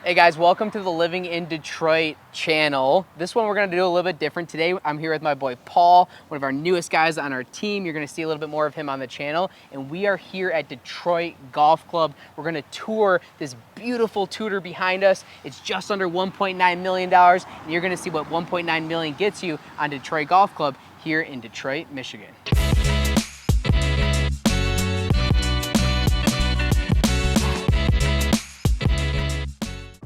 Hey guys, welcome to the Living in Detroit channel. This one we're gonna do a little bit different today. I'm here with my boy Paul, one of our newest guys on our team. You're gonna see a little bit more of him on the channel. And we are here at Detroit Golf Club. We're gonna tour this beautiful Tudor behind us. It's just under $1.9 million. And you're gonna see what 1.9 million gets you on Detroit Golf Club here in Detroit, Michigan.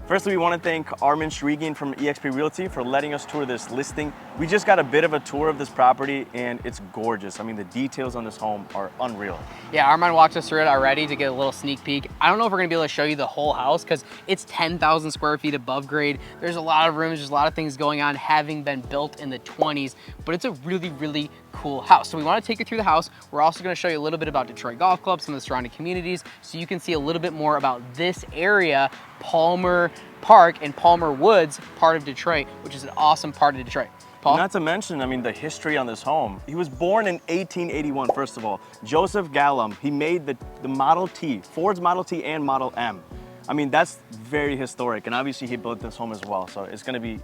Firstly, we want to thank Armin Shregian from eXp Realty for letting us tour this listing. We just got a bit of a tour of this property and it's gorgeous. I mean, the details on this home are unreal. Yeah, Armin walked us through it already to get a little sneak peek. I don't know if we're gonna be able to show you the whole house because it's 10,000 square feet above grade. There's a lot of rooms, there's a lot of things going on having been built in the 20s, but it's a really cool house. So we want to take you through the house. We're also going to show you a little bit about Detroit Golf Club, some of the surrounding communities, so you can see a little bit more about this area, Palmer Park and Palmer Woods, part of Detroit, which is an awesome part of Detroit. Paul? Not to mention, I mean, the history on this home. He was born in 1881, first of all. Joseph Gallum, he made the Model T, Ford's Model T and Model M. I mean, that's very historic, and obviously he built this home as well, so it's gonna be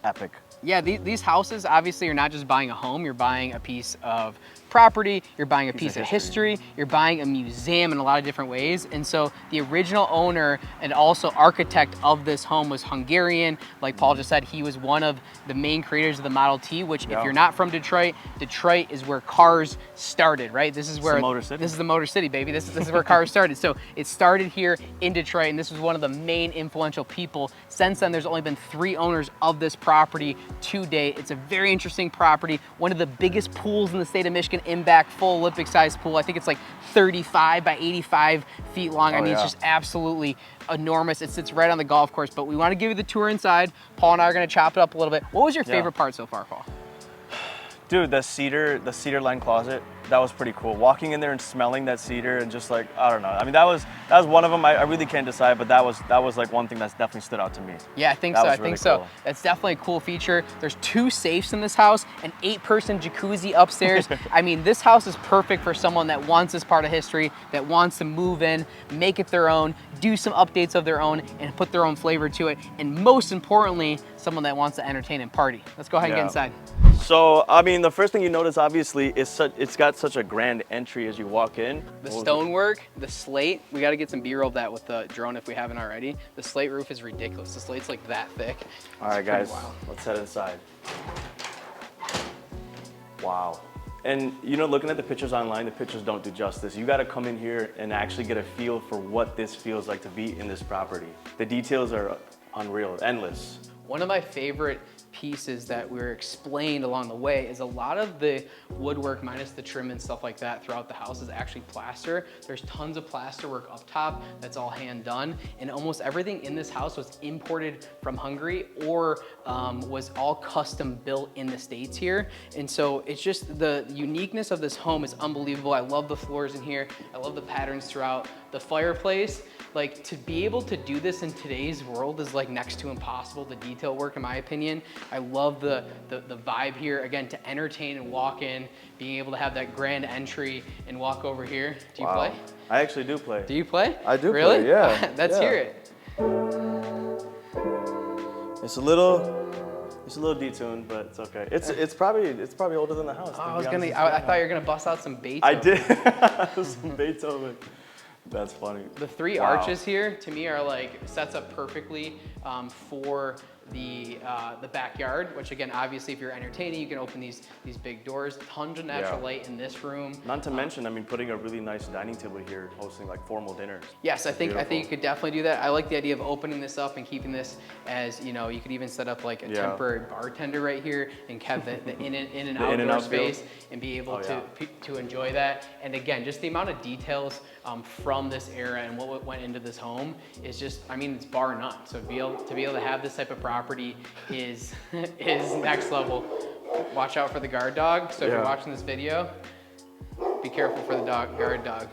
epic. Yeah, these houses, obviously, you're not just buying a home, you're buying a piece of property, you're buying a piece of history, you're buying a museum in a lot of different ways. And so the original owner and also architect of this home was Hungarian. Like Paul just said, he was one of the main creators of the Model T, which if you're not from Detroit, Detroit is where cars started, right? This is where the Motor City. This is the Motor City, baby. This is where cars started. So it started here in Detroit, and this was one of the main influential people. Since then, there's only been 3 owners of this property to date. It's a very interesting property. One of the biggest pools in the state of Michigan, in back, full Olympic sized pool. I think it's like 35 by 85 feet long. I mean, it's just absolutely enormous. It sits right on the golf course, but we want to give you the tour inside. Paul and I are going to chop it up a little bit. What was your favorite part so far, Paul? Dude, the cedar lined closet, that was pretty cool. Walking in there and smelling that cedar and just like, I don't know. I mean, that was one of them. I really can't decide, but that was like one thing that's definitely stood out to me. Yeah, I think so. I think so. That's definitely a cool feature. There's 2 safes in this house, an 8-person jacuzzi upstairs. I mean, this house is perfect for someone that wants this part of history, that wants to move in, make it their own, do some updates of their own, and put their own flavor to it. And most importantly, someone that wants to entertain and party. Let's go ahead and get inside. So, I mean, the first thing you notice, obviously, is it's got such a grand entry as you walk in. The stonework, the slate, we got to get some B-roll of that with the drone if we haven't already. The slate roof is ridiculous. The slate's like that thick. All right, guys, let's head inside. Wow. And you know, looking at the pictures online, the pictures don't do justice. You got to come in here and actually get a feel for what this feels like to be in this property. The details are unreal, endless. One of my favorite pieces that were explained along the way is a lot of the woodwork minus the trim and stuff like that throughout the house is actually plaster. There's tons of plaster work up top that's all hand done, and almost everything in this house was imported from Hungary or was all custom built in the States here. And so it's just the uniqueness of this home is unbelievable. I love the floors in here. I love the patterns throughout. The fireplace, like to be able to do this in today's world is like next to impossible, the detail work in my opinion. I love the vibe here, again, to entertain and walk in, being able to have that grand entry and walk over here. Do you play? I actually do play. Do you play? I do really? play, yeah. Let's hear it. It's a little detuned, but it's okay. It's probably older than the house. Oh, I thought you were gonna bust out some Beethoven. I did. Some Beethoven. That's funny. The 3 arches here, to me, are like, sets up perfectly for the backyard, which again, obviously, if you're entertaining, you can open these big doors. Tons of natural light in this room. Not to mention, I mean, putting a really nice dining table here, hosting like formal dinners. Yes, I think you could definitely do that. I like the idea of opening this up and keeping this as, you know, you could even set up like a temporary bartender right here and have the in and outdoor space and be able to enjoy that. And again, just the amount of details from this era and what went into this home is just, I mean, it's bar none. So to be able to have this type of property is next level. Watch out for the guard dog. So if you're watching this video, be careful for the guard dog.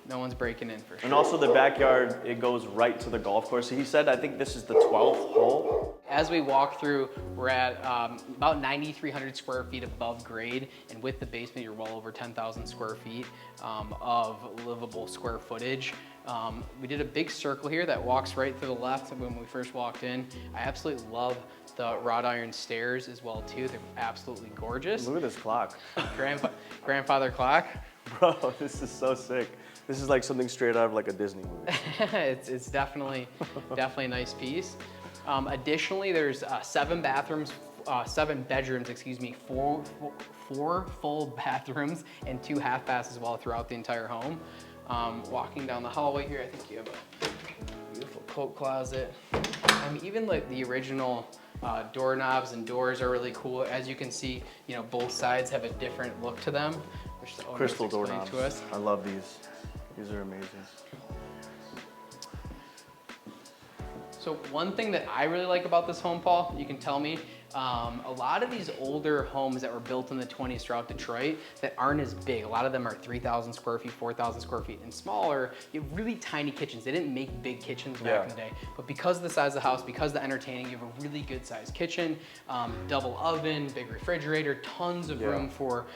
No one's breaking in for sure. And also the backyard, it goes right to the golf course. He said, I think this is the 12th hole. As we walk through, we're at about 9,300 square feet above grade, and with the basement, you're well over 10,000 square feet of livable square footage. We did a big circle here that walks right to the left when we first walked in. I absolutely love the wrought iron stairs as well too. They're absolutely gorgeous. Look at this clock. Grandfather clock. Bro, this is so sick. This is like something straight out of like a Disney movie. It's definitely a nice piece. Additionally, there's 7 bedrooms, excuse me, four full bathrooms and 2 half baths as well throughout the entire home. Walking down the hallway here, I think you have a beautiful coat closet. I mean, even like the original doorknobs and doors are really cool. As you can see, you know, both sides have a different look to them, which the owners Crystal explained doorknobs. to us. I love these. These are amazing. So one thing that I really like about this home, Paul, you can tell me, a lot of these older homes that were built in the 20s throughout Detroit that aren't as big, a lot of them are 3,000 square feet, 4,000 square feet and smaller. You have really tiny kitchens. They didn't make big kitchens back in the day, but because of the size of the house, because of the entertaining, you have a really good sized kitchen, double oven, big refrigerator, tons of room for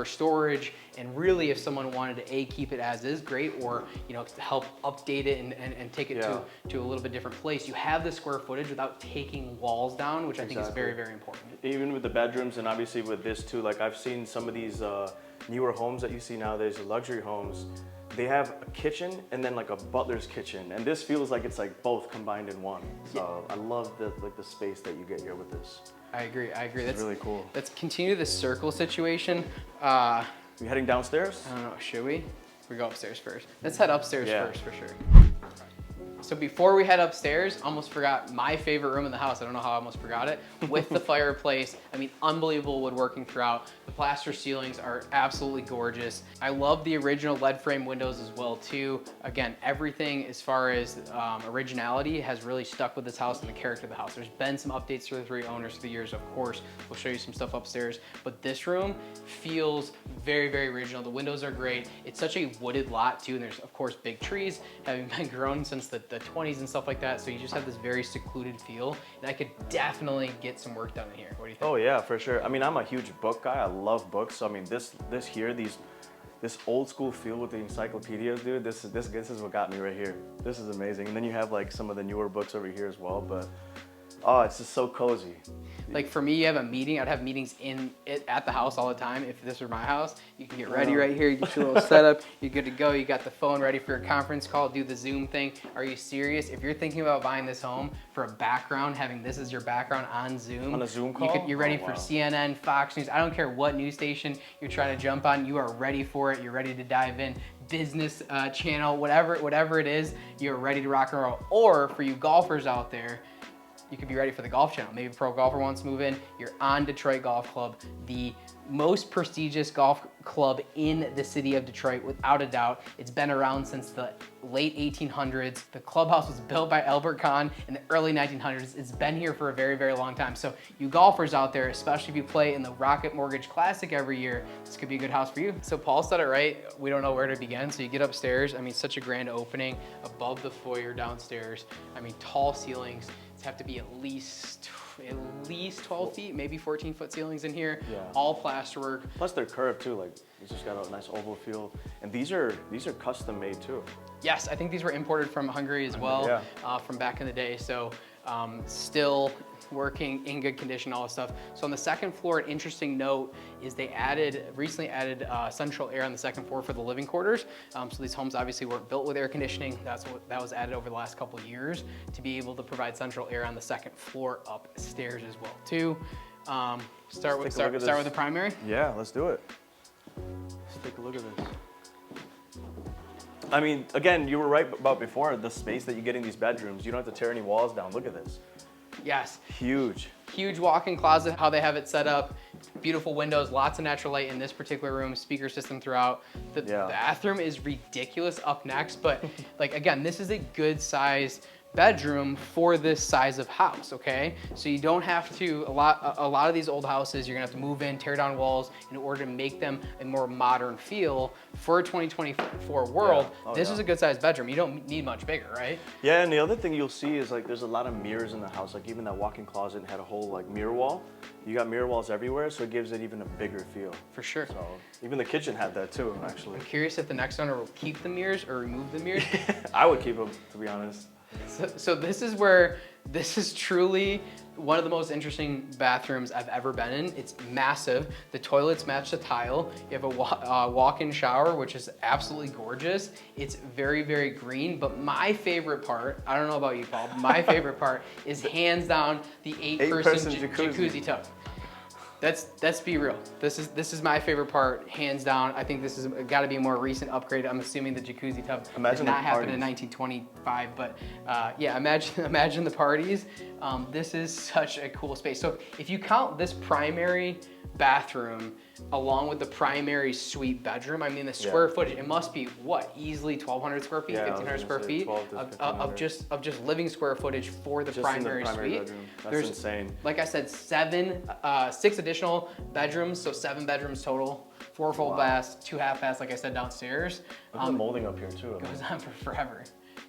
storage. And really, if someone wanted to keep it as is, great, or you know, to help update it and take it to a little bit different place, you have the square footage without taking walls down, which I think is very, very important. Even with the bedrooms, and obviously with this too, like I've seen some of these newer homes that you see nowadays, the luxury homes, they have a kitchen and then like a butler's kitchen, and this feels like it's like both combined in one. So I love the space that you get here with this. I agree. That's really cool. Let's continue the circle situation. We heading downstairs? I don't know, should we? We go upstairs first. Let's head upstairs first for sure. So before we head upstairs, almost forgot my favorite room in the house. I don't know how I almost forgot it. With the fireplace, I mean, unbelievable woodworking throughout. The plaster ceilings are absolutely gorgeous. I love the original lead frame windows as well too. Again, everything as far as originality has really stuck with this house and the character of the house. There's been some updates to the 3 owners through the years, of course. We'll show you some stuff upstairs, but this room feels very, very original. The windows are great. It's such a wooded lot too, and there's of course big trees having been grown since the 20s and stuff like that, so you just have this very secluded feel, and I could definitely get some work done in here. What do you think? Oh yeah, for sure. I mean, I'm a huge book guy. I love books. So I mean, this old school feel with the encyclopedias, dude. This is what got me right here. This is amazing. And then you have like some of the newer books over here as well, but oh, it's just so cozy. Like for me, you have a meeting. I'd have meetings at the house all the time. If this were my house, you can get ready right here. You get your little setup. You're good to go. You got the phone ready for a conference call. Do the Zoom thing. Are you serious? If you're thinking about buying this home for a background, having this as your background on Zoom, on a Zoom call, you're ready for CNN, Fox News. I don't care what news station you're trying to jump on. You are ready for it. You're ready to dive in. Business channel, whatever it is, you're ready to rock and roll. Or for you golfers out there, you could be ready for the golf channel. Maybe a pro golfer wants to move in. You're on Detroit Golf Club, the most prestigious golf club in the city of Detroit, without a doubt. It's been around since the late 1800s. The clubhouse was built by Albert Kahn in the early 1900s. It's been here for a very, very long time. So you golfers out there, especially if you play in the Rocket Mortgage Classic every year, this could be a good house for you. So Paul said it right. We don't know where to begin. So you get upstairs. I mean, such a grand opening above the foyer downstairs. I mean, tall ceilings. Have to be at least 12 feet, maybe 14-foot ceilings in here. Yeah. All plasterwork. Plus they're curved too, like it's just got a nice oval feel. And these are custom made too. Yes, I think these were imported from Hungary as well, from back in the day. So still working in good condition, all this stuff. So on the second floor, an interesting note is they recently added central air on the second floor for the living quarters. So these homes obviously weren't built with air conditioning. That was added over the last couple of years to be able to provide central air on the second floor upstairs as well too. Start with the primary? Yeah, let's do it. Let's take a look at this. I mean, again, you were right about before, the space that you get in these bedrooms. You don't have to tear any walls down. Look at this. Yes. Huge. Huge walk-in closet, how they have it set up. Beautiful windows, lots of natural light in this particular room, speaker system throughout. The bathroom is ridiculous up next, but like again, this is a good size bedroom for this size of house, okay? So you don't have to, a lot of these old houses, you're gonna have to move in, tear down walls in order to make them a more modern feel. For a 2024 world, this is a good sized bedroom. You don't need much bigger, right? Yeah, and the other thing you'll see is like there's a lot of mirrors in the house. Like even that walk-in closet had a whole like mirror wall. You got mirror walls everywhere, so it gives it even a bigger feel. For sure. So even the kitchen had that too, actually. I'm curious if the next owner will keep the mirrors or remove the mirrors. I would keep them, to be honest. So this is where, this is truly one of the most interesting bathrooms I've ever been in. It's massive. The toilets match the tile. You have a walk-in shower, which is absolutely gorgeous. It's very, very green, but my favorite part, I don't know about you, Paul, but my favorite part is hands down the eight-person jacuzzi tub. Let's be real. This is my favorite part, hands down. I think this has got to be a more recent upgrade. I'm assuming the jacuzzi tub did not happen in 1925, but yeah, imagine the parties. This is such a cool space. So if you count this primary bathroom along with the primary suite bedroom, I mean the square footage, it must be what, easily 1,200 square feet, 1,500 square feet of just living square footage for the primary suite. Bedroom. That's insane. Like I said, 6 additional bedrooms, so 7 bedrooms total, 4 full baths, 2 half baths, like I said, downstairs. Look at the molding up here too. Goes on for forever.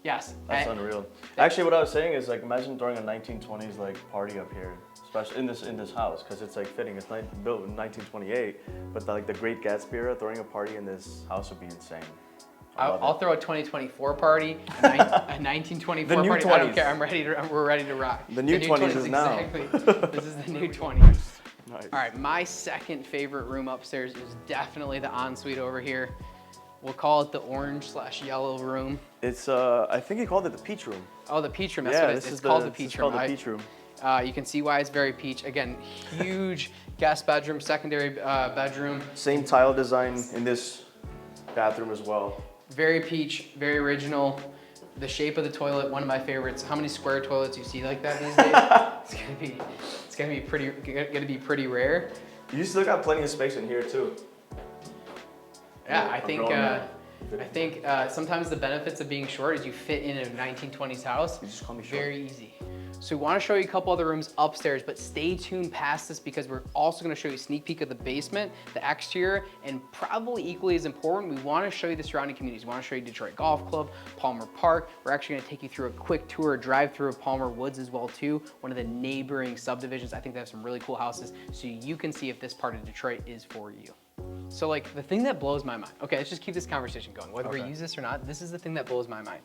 Yes. That's unreal. Actually, what I was saying is like, imagine throwing a 1920s like party up here, especially in this house, because it's like fitting. It's built in 1928, but like the Great Gatsby era, throwing a party in this house would be insane. I'll throw a 2024 party, a 1924 the new party. 20s. I don't care. We're ready to rock. The new 20s is now. Exactly. This is the new 20s. Nice. All right, my second favorite room upstairs is definitely the ensuite over here. We'll call it the orange/yellow room. It's I think he called it the peach room. Oh, the peach room. That's what it's called. The peach room. It's called the peach room. You can see why it's very peach. Again, huge guest bedroom, secondary bedroom. Same tile design in this bathroom as well. Very peach, very original. The shape of the toilet, one of my favorites. How many square toilets you see like that these days? It's gonna be pretty rare. You still got plenty of space in here too. Yeah, I think sometimes the benefits of being short is you fit in a 1920s house. You just call me short. Very easy. So we want to show you a couple other rooms upstairs, but stay tuned past this because we're also going to show you a sneak peek of the basement, the exterior, and probably equally as important, we want to show you the surrounding communities. We want to show you Detroit Golf Club, Palmer Park. We're actually going to take you through a quick tour, a drive through of Palmer Woods as well too, one of the neighboring subdivisions. I think they have some really cool houses, so you can see if this part of Detroit is for you. So like the thing that blows my mind, okay, let's just keep this conversation going. Whether we use this or not, this is the thing that blows my mind.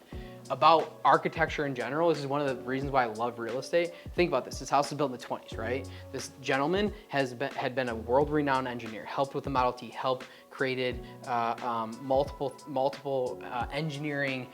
About architecture in general, this is one of the reasons why I love real estate. Think about this, house was built in the 20s, right? This gentleman had been a world-renowned engineer, helped with the Model T, helped created multiple engineering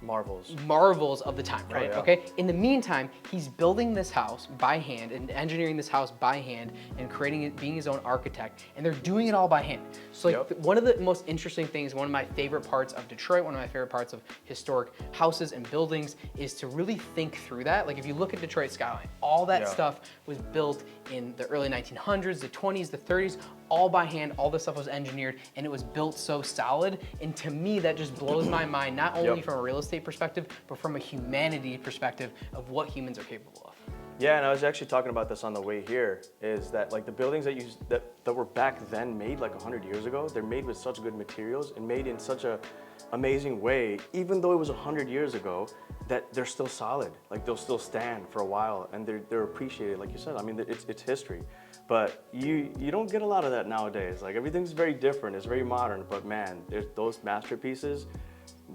marvels of the time, right? Okay. In the meantime, he's building this house by hand and engineering this house by hand and creating it, being his own architect, and they're doing it all by hand. So like one of the most interesting things, one of my favorite parts of Detroit, one of my favorite parts of historic houses and buildings is to really think through that. Like if you look at Detroit skyline, all that stuff was built in the early 1900s, the 20s, the 30s, all by hand, all this stuff was engineered, and it was built so solid. And to me, that just blows my mind, not only from a real estate perspective, but from a humanity perspective of what humans are capable of. Yeah, and I was actually talking about this on the way here, is that like the buildings that were back then made like 100 years ago, they're made with such good materials and made in such a amazing way, even though it was 100 years ago, that they're still solid. Like they'll still stand for a while and they're appreciated, like you said. I mean, it's history. But you don't get a lot of that nowadays. Like everything's very different, it's very modern, but man, those masterpieces,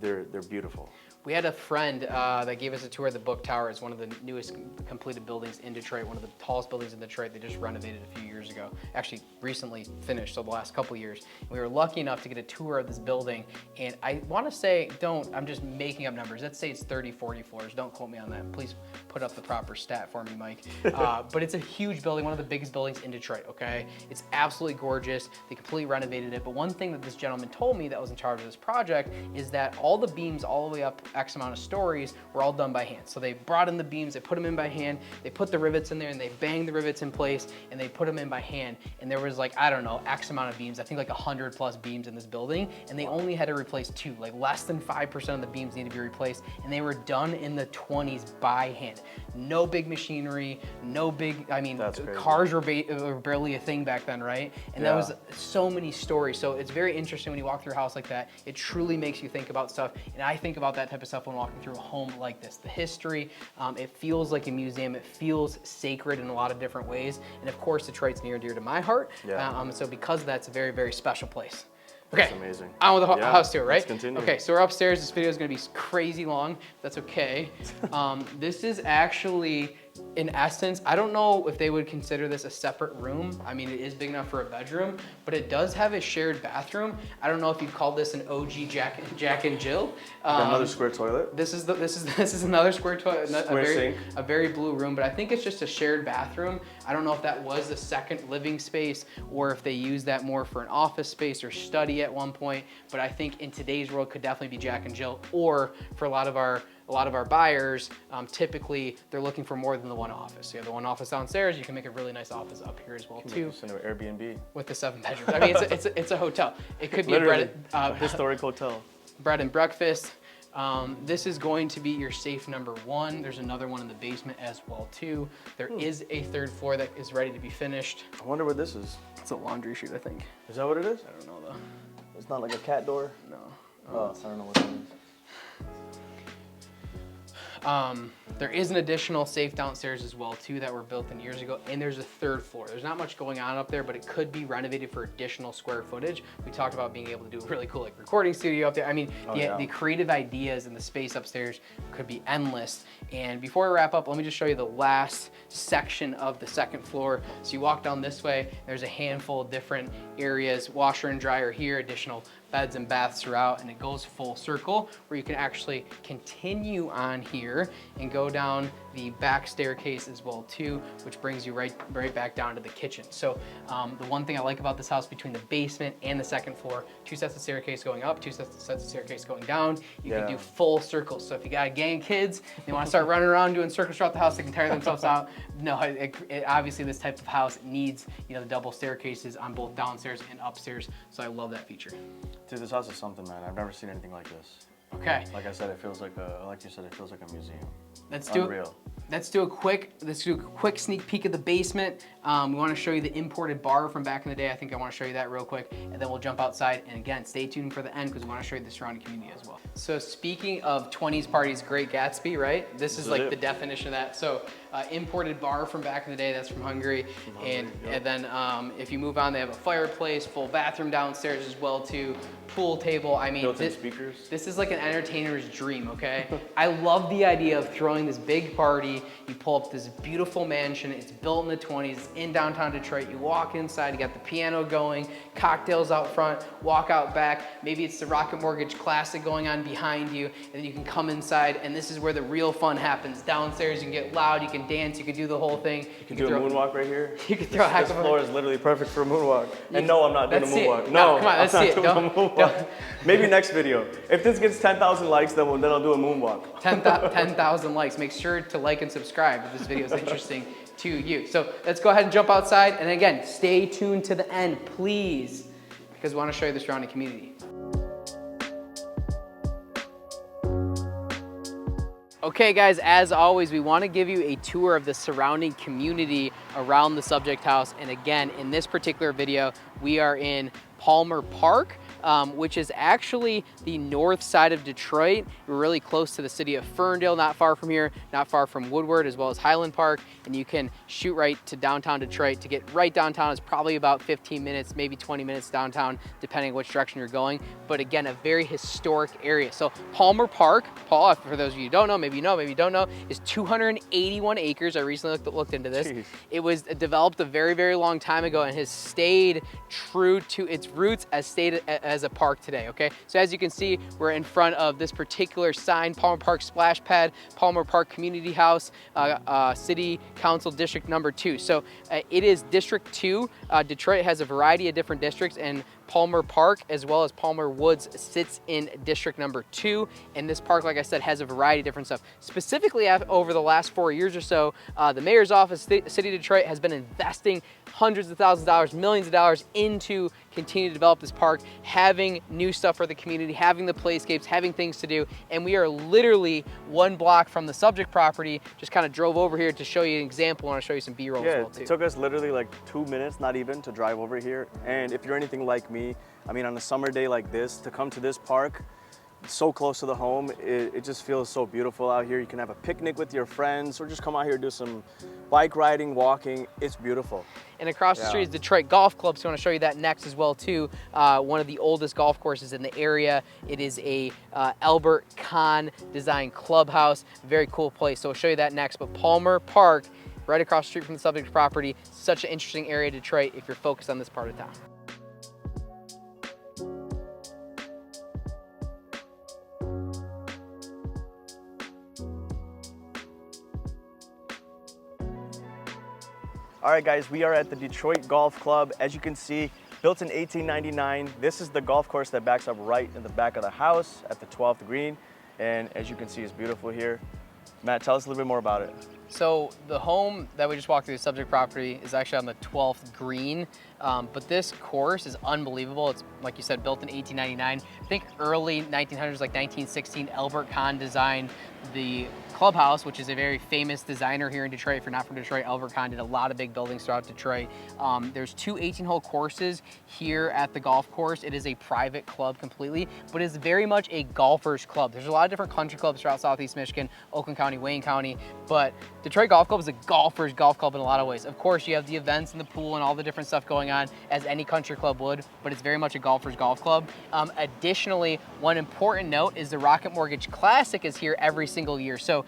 they're beautiful. We had a friend that gave us a tour of the Book Tower. It's one of the newest completed buildings in Detroit, one of the tallest buildings in Detroit. They just renovated a few years ago. Actually, recently finished, so the last couple years. And we were lucky enough to get a tour of this building. And I want to say, I'm just making up numbers. Let's say it's 30, 40 floors. Don't quote me on that. Please put up the proper stat for me, Mike. But it's a huge building, one of the biggest buildings in Detroit, okay? It's absolutely gorgeous. They completely renovated it. But one thing that this gentleman told me that was in charge of this project is that all the beams all the way up X amount of stories were all done by hand. So they brought in the beams, they put them in by hand, they put the rivets in there and they banged the rivets in place and they put them in by hand. And there was like, I don't know, X amount of beams, I think like 100 plus beams in this building, and they only had to replace 2, like less than 5% of the beams need to be replaced, and they were done in the 20s by hand. No big machinery, no big, I mean, cars were barely a thing back then, right? And that was so many stories. So it's very interesting when you walk through a house like that. It truly makes you think about stuff. And I think about that type of stuff when walking through a home like this. The history, it feels like a museum. It feels sacred in a lot of different ways. And of course, Detroit's near and dear to my heart. So because of that, it's a very, very special place. Okay, that's amazing. On with the house tour, right? Let's continue. Okay, so we're upstairs. This video is gonna be crazy long. That's okay. This is actually, in essence, I don't know if they would consider this a separate room. I mean, it is big enough for a bedroom, but it does have a shared bathroom. I don't know if you'd call this an OG Jack and Jill. Another square toilet. This is another square toilet, Sink. a very blue room, but I think it's just a shared bathroom. I don't know if that was a second living space or if they use that more for an office space or study at one point. But I think in today's world could definitely be Jack and Jill, or for a lot of our buyers, typically they're looking for more than the one office. So you have the one office downstairs, you can make a really nice office up here as well too. It's an Airbnb. With the 7 bedrooms. I mean, it's a hotel. It could be a historic hotel. Bread and breakfast. This is going to be your safe number 1. There's another one in the basement as well too. There is a 3rd floor that is ready to be finished. I wonder what this is. It's a laundry chute, I think. Is that what it is? I don't know though. It's not like a cat door? No. Oh, I don't know what it is. There is an additional safe downstairs as well too that were built in years ago, and there's a 3rd floor. There's not much going on up there, but it could be renovated for additional square footage. We talked about being able to do a really cool like recording studio up there. I mean, the creative ideas in the space upstairs could be endless. And before we wrap up, let me just show you the last section of the 2nd floor. So you walk down this way, there's a handful of different areas, washer and dryer here, additional beds and baths throughout, and it goes full circle where you can actually continue on here and go down the back staircase as well too, which brings you right back down to the kitchen. So the one thing I like about this house, between the basement and the 2nd floor, 2 sets of staircase going up, 2 sets of staircase going down, you can do full circles. So if you got a gang of kids, they want to start running around doing circles throughout the house, they can tire themselves out. No, obviously this type of house needs, you know, the double staircases on both downstairs and upstairs. So I love that feature. Dude, this house is something, man. I've never seen anything like this. Okay. Like I said, it feels like like you said, it feels like a museum. Let's do a quick sneak peek of the basement. We want to show you the imported bar from back in the day. I think I want to show you that real quick, and then we'll jump outside. And again, stay tuned for the end because we want to show you the surrounding community as well. So speaking of 20s parties, Great Gatsby, right? This is like the definition of that. So imported bar from back in the day. That's from Hungary. And then if you move on, they have a fireplace, full bathroom downstairs as well too, pool table. I mean, built-in speakers. This is like an entertainer's dream, okay? I love the idea of throwing this big party. You pull up this beautiful mansion. It's built in the 20s. It's in downtown Detroit. You walk inside, you got the piano going, cocktails out front, walk out back. Maybe it's the Rocket Mortgage Classic going on behind you, and then you can come inside, and this is where the real fun happens. Downstairs, you can get loud, you can dance, you can do the whole thing. You can do a moonwalk right here. You can throw a heck of a... This floor is literally perfect for a moonwalk. And no, I'm not doing a moonwalk. No, come on, let's see it. Don't. Maybe next video. If this gets 10,000 likes, then I'll do a moonwalk. 10,000 likes. Make sure to like and subscribe if this video is interesting to you. So let's go ahead and jump outside. And again, stay tuned to the end, please, because we want to show you the surrounding community. Okay guys, as always, we want to give you a tour of the surrounding community around the subject house. And again, in this particular video, we are in Palmer Park, which is actually the north side of Detroit. We're really close to the city of Ferndale, not far from here, not far from Woodward, as well as Highland Park. And you can shoot right to downtown Detroit. To get right downtown is probably about 15 minutes, maybe 20 minutes downtown, depending on which direction you're going. But again, a very historic area. So Palmer Park, Paul, for those of you who don't know, maybe you know, maybe you don't know, is 281 acres. I recently looked into this. Jeez. It was developed a very, very long time ago and has stayed true to its roots as a park today, okay? So as you can see, we're in front of this particular sign, Palmer Park Splash Pad, Palmer Park Community House, City Council District number 2. So it is District 2. Detroit has a variety of different districts, and Palmer Park as well as Palmer Woods sits in District Number 2, and this park, like I said, has a variety of different stuff. Specifically, over the last 4 years or so, the mayor's office, City of Detroit, has been investing hundreds of thousands of dollars, millions of dollars into continue to develop this park, having new stuff for the community, having the playscapes, having things to do, and we are literally 1 block from the subject property. Just kind of drove over here to show you an example. I want to show you some B-roll as well too. It took us literally like 2 minutes, not even, to drive over here. And if you're anything like me, I mean, on a summer day like this, to come to this park, so close to the home, it just feels so beautiful out here. You can have a picnic with your friends, or just come out here and do some bike riding, walking. It's beautiful. And across the street is Detroit Golf Club, so I want to show you that next as well too. One of the oldest golf courses in the area. It is a Albert Kahn designed clubhouse. Very cool place, so I'll show you that next. But Palmer Park, right across the street from the subject property, such an interesting area of Detroit if you're focused on this part of town. All right, guys, we are at the Detroit Golf Club. As you can see, built in 1899. This is the golf course that backs up right in the back of the house at the 12th green. And as you can see, it's beautiful here. Matt, tell us a little bit more about it. So the home that we just walked through, the subject property, is actually on the 12th green. But this course is unbelievable. It's, like you said, built in 1899. I think early 1900s, like 1916, Albert Kahn designed the clubhouse, which is a very famous designer here in Detroit. If you're not from Detroit, Albert Kahn did a lot of big buildings throughout Detroit. There's 2 18-hole courses here at the golf course. It is a private club completely, but it's very much a golfer's club. There's a lot of different country clubs throughout Southeast Michigan, Oakland County, Wayne County, but Detroit Golf Club is a golfer's golf club in a lot of ways. Of course, you have the events and the pool and all the different stuff going on as any country club would, but it's very much a golfer's golf club. Additionally, one important note is the Rocket Mortgage Classic is here every single year. So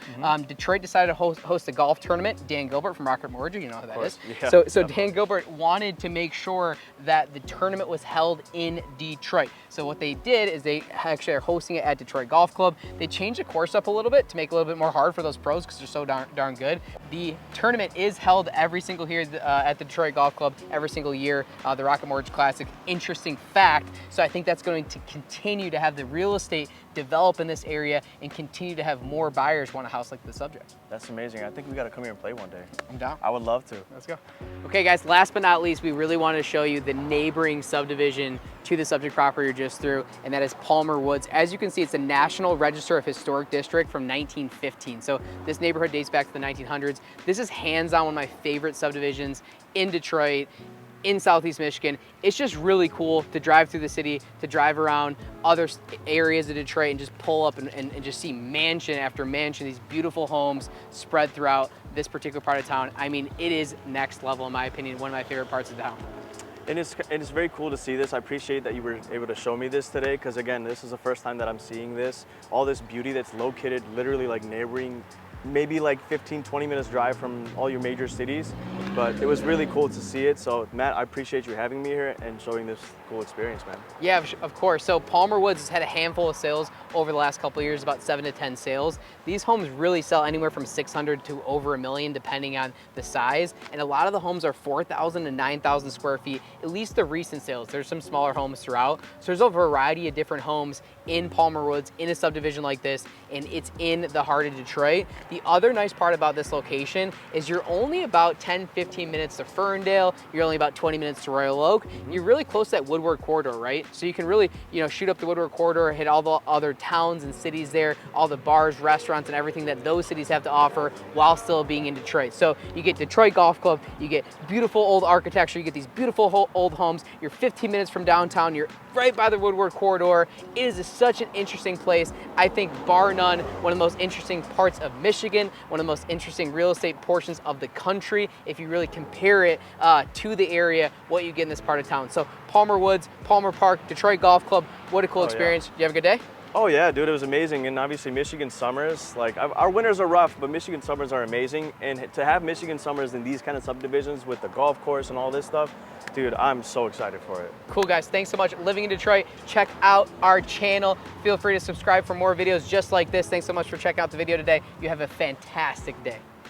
Detroit decided to host a golf tournament. Dan Gilbert from Rocket Mortgage, you know who that is. Yeah. So Dan Gilbert wanted to make sure that the tournament was held in Detroit. So what they did is they actually are hosting it at Detroit Golf Club. They changed the course up a little bit to make it a little bit more hard for those pros because they're so darn good. The tournament is held every single year at the Detroit Golf Club, every single year. The Rocket Mortgage Classic, interesting fact. So I think that's going to continue to have the real estate develop in this area and continue to have more buyers want a house like the subject. That's amazing. I think we got to come here and play one day. I'm down. I would love to. Let's go. Okay, guys, last but not least, we really wanted to show you the neighboring subdivision to the subject property you're just through, and that is Palmer Woods. As you can see, it's a National Register of Historic District from 1915. So this neighborhood dates back to the 1900s. This is hands-on one of my favorite subdivisions in Detroit, in Southeast Michigan. It's just really cool to drive through the city, to drive around other areas of Detroit and just pull up and just see mansion after mansion, these beautiful homes spread throughout this particular part of town. I mean, it is next level in my opinion, one of my favorite parts of town. And it's very cool to see this. I appreciate that you were able to show me this today, because again, this is the first time that I'm seeing this. All this beauty that's located literally like neighboring, maybe like 15, 20 minutes drive from all your major cities. But it was really cool to see it. So Matt, I appreciate you having me here and showing this cool experience, man. Yeah, of course. So Palmer Woods has had a handful of sales over the last couple of years, about 7 to 10 sales. These homes really sell anywhere from 600 to over $1 million, depending on the size. And a lot of the homes are 4,000 to 9,000 square feet, at least the recent sales. There's some smaller homes throughout. So there's a variety of different homes in Palmer Woods, in a subdivision like this, and it's in the heart of Detroit. The other nice part about this location is you're only about 10, 15 minutes to Ferndale. You're only about 20 minutes to Royal Oak. You're really close to that Woodward corridor, right? So you can really, shoot up the Woodward corridor, hit all the other towns and cities there, all the bars, restaurants, and everything that those cities have to offer while still being in Detroit. So you get Detroit Golf Club, you get beautiful old architecture, you get these beautiful old homes. You're 15 minutes from downtown. You're right by the Woodward corridor. It is such an interesting place. I think bar none, one of the most interesting parts of Michigan, one of the most interesting real estate portions of the country, if you really compare it to the area, what you get in this part of town. So Palmer Woods, Palmer Park, Detroit Golf Club, what a cool experience. Did you have a good day? Oh yeah, dude, it was amazing. And obviously Michigan summers, like our winters are rough, but Michigan summers are amazing. And to have Michigan summers in these kind of subdivisions with the golf course and all this stuff, dude, I'm so excited for it. Cool, guys. Thanks so much. Living in Detroit, check out our channel. Feel free to subscribe for more videos just like this. Thanks so much for checking out the video today. You have a fantastic day.